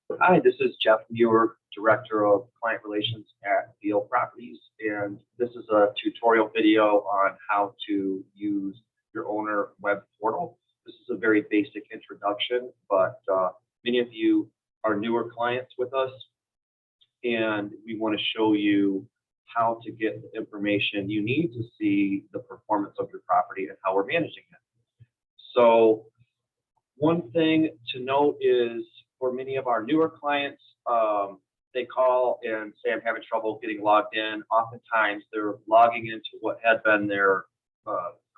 Hi, this is Jeff Muir, Director of Client Relations at Beal Properties, and this is a tutorial video on how to use your owner web portal. This is a very basic introduction, but many of you are newer clients with us, and we want to show you how to get the information you need to see the performance of your property and how we're managing it. So one thing to note is for many of our newer clients, they call and say, I'm having trouble getting logged in. Oftentimes they're logging into what had been their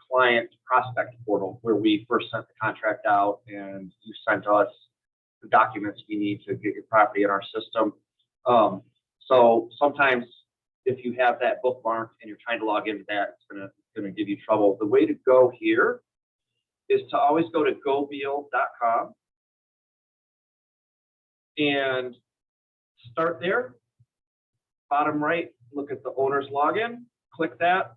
client prospect portal, where we first sent the contract out and you sent us the documents you need to get your property in our system. So sometimes if you have that bookmarked and you're trying to log into that, it's gonna give you trouble. The way to go here is to always go to gobeal.com and start there. Bottom right, look at the owner's login, click that.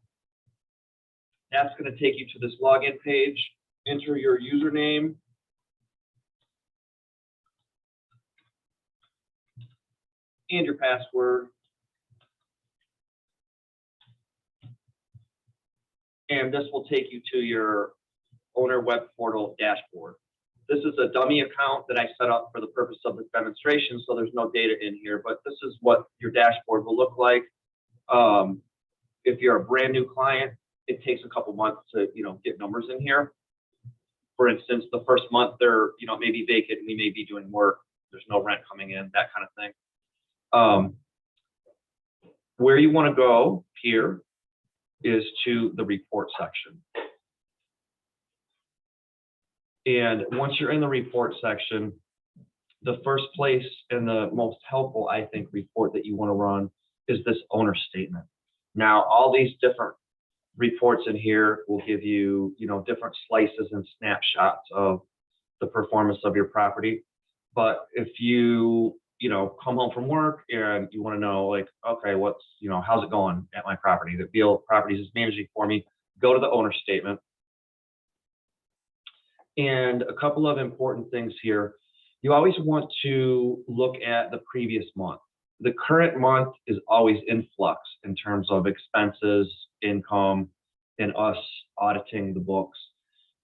That's going to take you to this login page. Enter your username. And your password. And this will take you to your owner web portal dashboard. This is a dummy account that I set up for the purpose of this demonstration, so there's no data in here, but this is what your dashboard will look like. If you're a brand new client, it takes a couple months to get numbers in here. For instance, the first month they're maybe vacant and we may be doing work. There's no rent coming in, that kind of thing. Where you want to go here is to the report section. And once you're in the report section, the first place and the most helpful, I think, report that you want to run is this owner statement. Now, all these different reports in here will give you, different slices and snapshots of the performance of your property. But if you, come home from work and you want to know, like, okay, what's, how's it going at my property that Beal Properties is managing for me, go to the owner statement. And a couple of important things here. You always want to look at the previous month. The current month is always in flux in terms of expenses, income, and us auditing the books.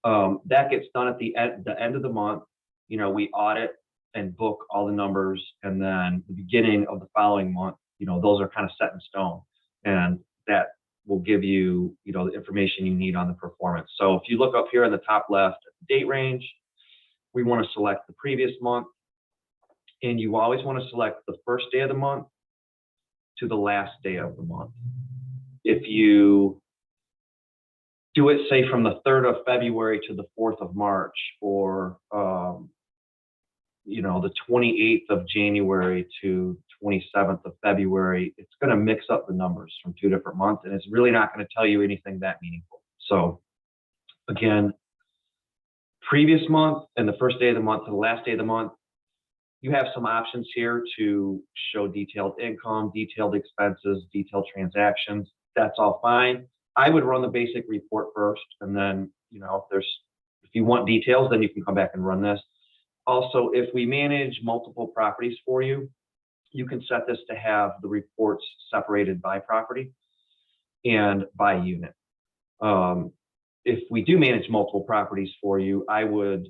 That gets done at the end of the month. We audit and book all the numbers, and then the beginning of the following month, those are kind of set in stone, and that will give you, the information you need on the performance. So if you look up here in the top left, date range, we want to select the previous month, and you always want to select the first day of the month to the last day of the month. If you do it, say, from the 3rd of February to the 4th of March, or the 28th of January to 27th of February, it's going to mix up the numbers from two different months, and it's really not going to tell you anything that meaningful. So again, previous month and the first day of the month to the last day of the month, you have some options here to show detailed income, detailed expenses, detailed transactions. That's all fine. I would run the basic report first, and then, if you want details, then you can come back and run this. Also, if we manage multiple properties for you, you can set this to have the reports separated by property and by unit. If we do manage multiple properties for you, I would,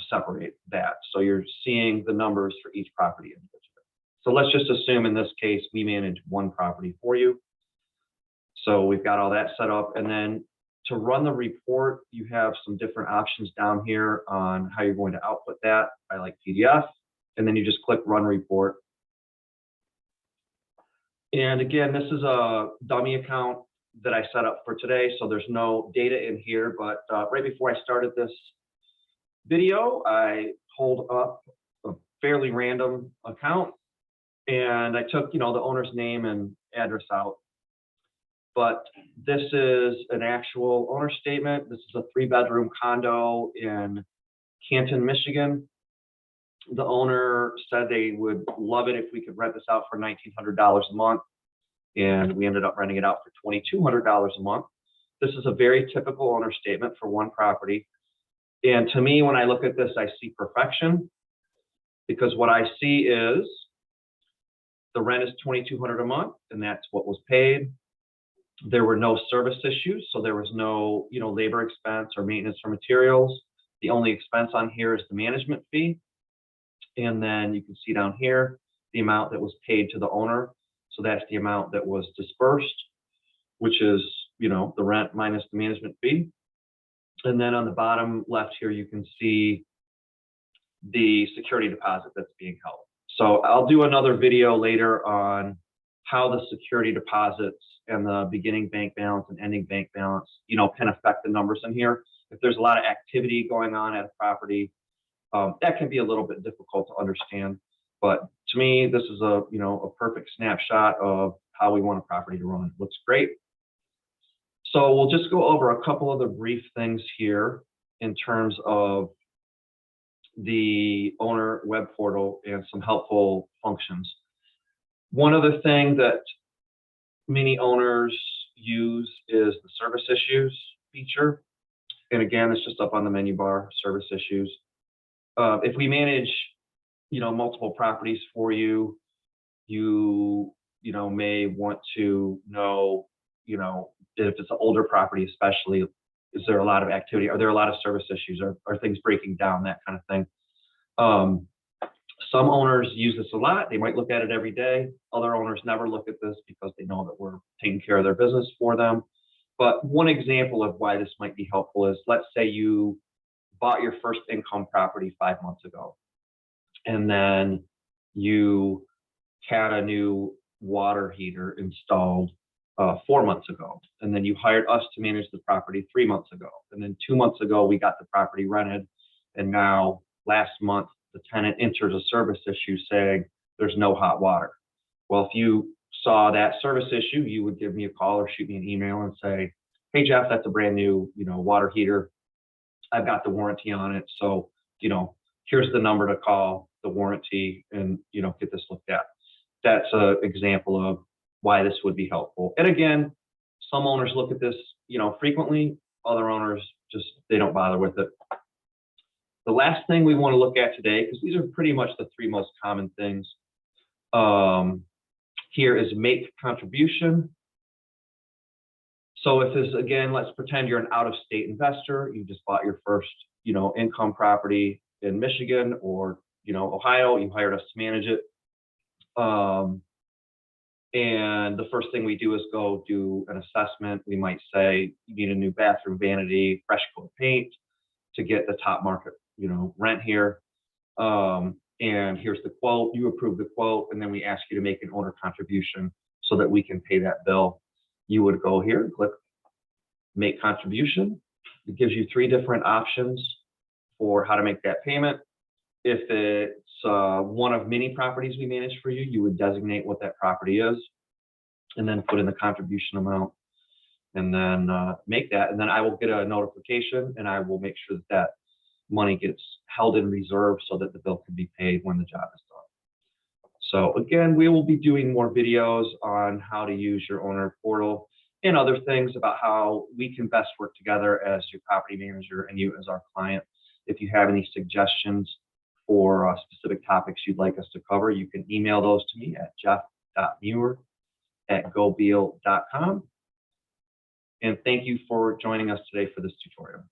separate that. So you're seeing the numbers for each property individually. So let's just assume in this case, we manage one property for you. So we've got all that set up. And then to run the report, you have some different options down here on how you're going to output that. I like PDF, and then you just click Run Report. And again, this is a dummy account that I set up for today, so there's no data in here, but right before I started this video, I pulled up a fairly random account, and I took, the owner's name and address out. But this is an actual owner statement. This is a 3-bedroom condo in Canton, Michigan. The owner said they would love it if we could rent this out for $1,900 a month, and we ended up renting it out for $2,200 a month. This is a very typical owner statement for one property. And to me, when I look at this, I see perfection. because what I see is the rent is $2,200 a month, and that's what was paid. There were no service issues, so there was no, labor expense or maintenance for materials. The only expense on here is the management fee. And then you can see down here the amount that was paid to the owner. So that's the amount that was dispersed, which is, the rent minus the management fee. And then on the bottom left here, you can see the security deposit that's being held. So I'll do another video later on how the security deposits and the beginning bank balance and ending bank balance, can affect the numbers in here. If there's a lot of activity going on at a property, that can be a little bit difficult to understand. But to me, this is a perfect snapshot of how we want a property to run. It looks great. So we'll just go over a couple other brief things here in terms of the owner web portal and some helpful functions. One other thing that many owners use is the service issues feature. And again, it's just up on the menu bar, service issues. If we manage, multiple properties for you, you may want to know, if it's an older property, especially, is there a lot of activity? Are there a lot of service issues? Are things breaking down? That kind of thing. Some owners use this a lot. They might look at it every day. Other owners never look at this because they know that we're taking care of their business for them. But one example of why this might be helpful is, let's say you bought your first income property 5 months ago, and then you had a new water heater installed 4 months ago, and then you hired us to manage the property 3 months ago, and then 2 months ago we got the property rented, and now last month the tenant enters a service issue saying there's no hot water. Well, if you saw that service issue, you would give me a call or shoot me an email and say, hey Jeff, that's a brand new water heater. I've got the warranty on it, so here's the number to call the warranty and get this looked at. That's an example of why this would be helpful. And again, some owners look at this frequently. Other owners they don't bother with it. The last thing we want to look at today, because these are pretty much the three most common things here, is make contribution. So if this, again, let's pretend you're an out-of-state investor, you just bought your first income property in Michigan or Ohio, you hired us to manage it. And the first thing we do is go do an assessment. We might say you need a new bathroom vanity, fresh coat paint to get the top market rent here. And here's the quote. You approve the quote, and then we ask you to make an owner contribution so that we can pay that bill. You would go here, click make contribution. It gives you 3 different options for how to make that payment. If it's one of many properties we manage for you, you would designate what that property is and then put in the contribution amount and then make that. And then I will get a notification and I will make sure that money gets held in reserve so that the bill can be paid when the job is done. So again, we will be doing more videos on how to use your owner portal and other things about how we can best work together as your property manager and you as our client. If you have any suggestions for specific topics you'd like us to cover, you can email those to me at jeff.muir@gobeal.com. And thank you for joining us today for this tutorial.